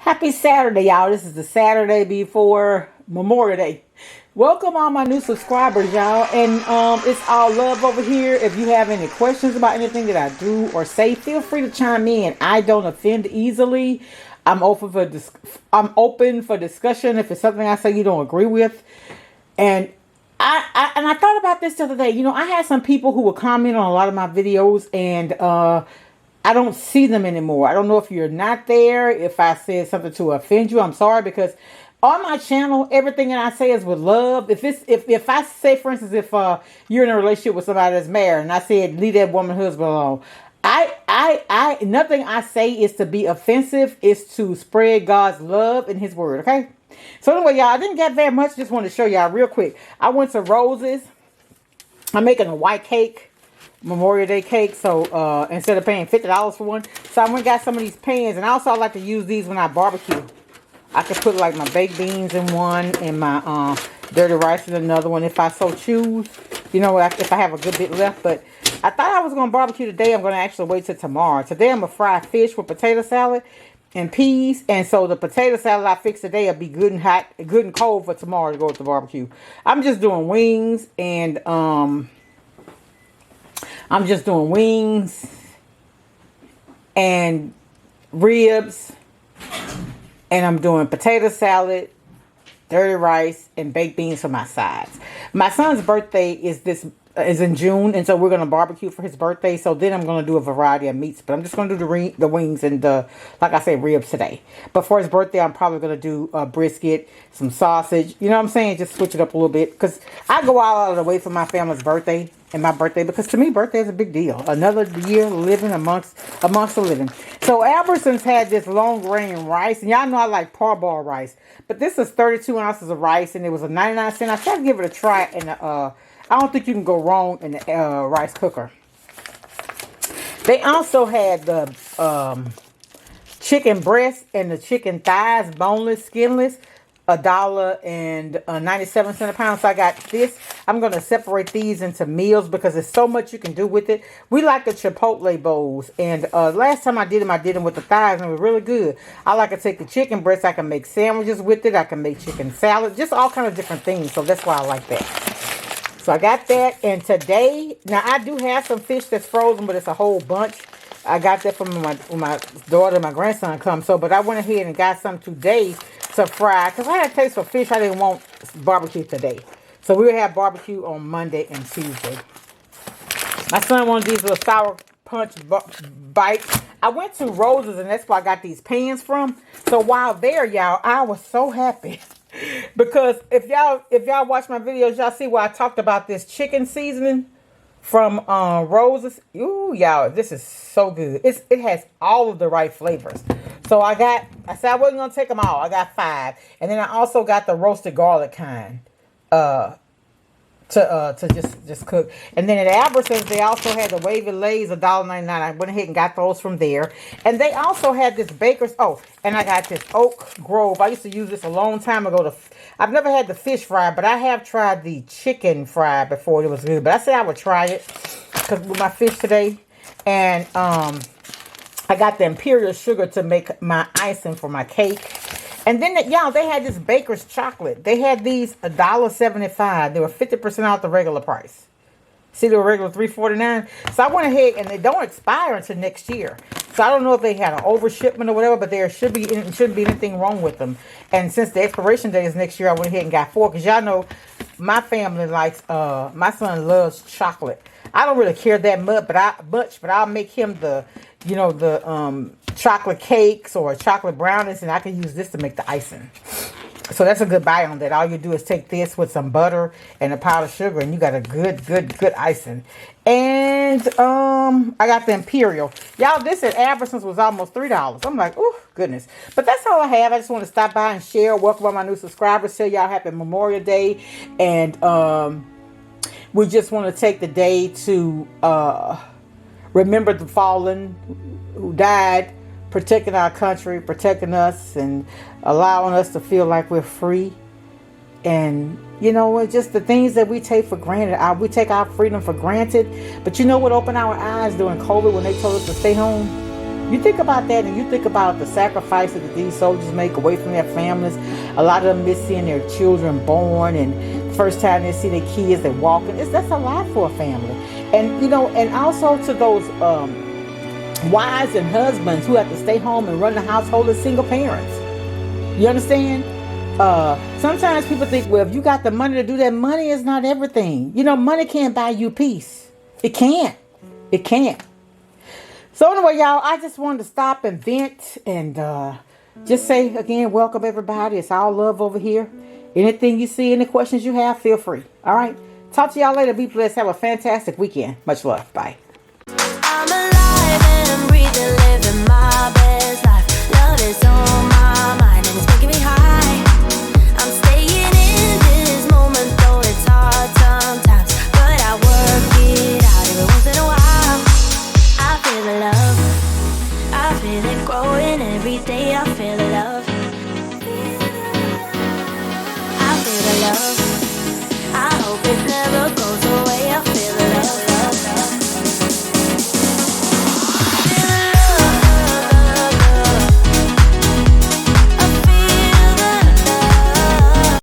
Happy Saturday, y'all. This is the Saturday before Memorial Day. Welcome all my new subscribers, y'all. And it's all love over here. If you have any questions about anything that I do or say, feel free to chime in. I don't offend easily. I'm open for discussion if it's something I say you don't agree with. And I thought about this the other day. You know, I had some people who would comment on a lot of my videos, and I don't see them anymore. I don't know if you're not there, if I said something to offend you. I'm sorry, because on my channel, everything that I say is with love. If I say, for instance, if you're in a relationship with somebody that's married, and I said leave that woman husband alone, nothing I say is to be offensive. It's to spread God's love and His word. Okay. So anyway, y'all, I didn't get very much. Just wanted to show y'all real quick. I went to Rose's. I'm making a white cake. Memorial Day cake, so instead of paying $50 for one, so I went and got some of these pans. And also I like to use these when I barbecue. I could put like my baked beans in one and my dirty rice in another one if I so choose, you know, if I have a good bit left. But I thought I was going to barbecue today. I'm going to actually wait till tomorrow. Today I'm going to fry fish with potato salad and peas, and so the potato salad I fix today will be good and hot, good and cold for tomorrow to go with the barbecue. I'm just doing wings and ribs, and I'm doing potato salad, dirty rice, and baked beans for my sides. My son's birthday is in June, and so we're going to barbecue for his birthday. So then I'm going to do a variety of meats, but I'm just going to do the wings and like I said, ribs today. But for his birthday, I'm probably going to do a brisket, some sausage. You know what I'm saying? Just switch it up a little bit, because I go all out of the way for my family's birthday and my birthday, because to me, birthday is a big deal. Another year living amongst the living. So Albertsons had this long grain rice, and y'all know I like parboiled rice, but this is 32 ounces of rice, and it was a 99 cent. I tried to give it a try, and I don't think you can go wrong in the rice cooker. They also had the chicken breast and the chicken thighs, boneless, skinless, $1.97 a pound. So I got this. I'm going to separate these into meals because there's so much you can do with it. We like the Chipotle bowls, and last time I did them with the thighs, and it was really good. I like to take the chicken breast. I can make sandwiches with it. I can make chicken salad, just all kind of different things. So that's why I like that. So I got that, and today, now I do have some fish that's frozen, but it's a whole bunch. I got that from when my daughter and my grandson come. So, but I went ahead and got some today to fry, because I had a taste for fish. I didn't want barbecue today. So we will have barbecue on Monday and Tuesday. My son wanted these little sour punch bites. I went to Rose's, and that's where I got these pans from. So while there, y'all, I was so happy. Because if y'all watch my videos, y'all see where I talked about this chicken seasoning from Rose's. Ooh, y'all, this is so good. It has all of the right flavors. So I said I wasn't gonna take them all. I got 5, and then I also got the roasted garlic kind to just cook. And then at Albertsons, they also had the wavy lays, $1.99. I went ahead and got those from there. And they also had this Baker's. Oh, and I got this Oak Grove. I used to use this a long time ago. I've never had the fish fry, but I have tried the chicken fry before. It was good. But I said I would try it because with my fish today. And I got the Imperial sugar to make my icing for my cake. And then, y'all, they had this Baker's chocolate. They had these $1.75. They were 50% off the regular price. See, the regular $3.49. So I went ahead, and they don't expire until next year. So I don't know if they had an overshipment or whatever, but there shouldn't be anything wrong with them. And since the expiration date is next year, I went ahead and got 4. Because y'all know my family likes, my son loves chocolate. I don't really care that much, but I'll make him the chocolate cakes or chocolate brownies, and I can use this to make the icing. So that's a good buy on that. All you do is take this with some butter and a powdered sugar, and you got a good icing. And I got the Imperial. Y'all, this at Albertsons was almost $3. I'm like, oh, goodness. But that's all I have. I just want to stop by and share. Welcome all my new subscribers. Tell y'all happy Memorial Day. And we just want to take the day to remember the fallen who died, protecting our country, protecting us, and allowing us to feel like we're free. And you know what, just the things that we take for granted. We take our freedom for granted. But you know what opened our eyes during COVID when they told us to stay home? You think about that, and you think about the sacrifices that these soldiers make away from their families. A lot of them miss seeing their children born, and the first time they see their kids, they're walking. That's a lot for a family. And and also to those wives and husbands who have to stay home and run the household as single parents. You understand? Sometimes people think, well, if you got the money to do that, money is not everything. Money can't buy you peace. It can't. It can't. So anyway, y'all, I just wanted to stop and vent and just say again, welcome everybody. It's all love over here. Anything you see, any questions you have, feel free. All right. Talk to y'all later. Be blessed. Have a fantastic weekend. Much love. Bye. I'm alive and breathing, living my best life. Love is on my mind and it's making me high. I'm staying in this moment, though it's hard sometimes, but I work it out every once in a while. I feel the love, I feel it growing every day. I feel the love.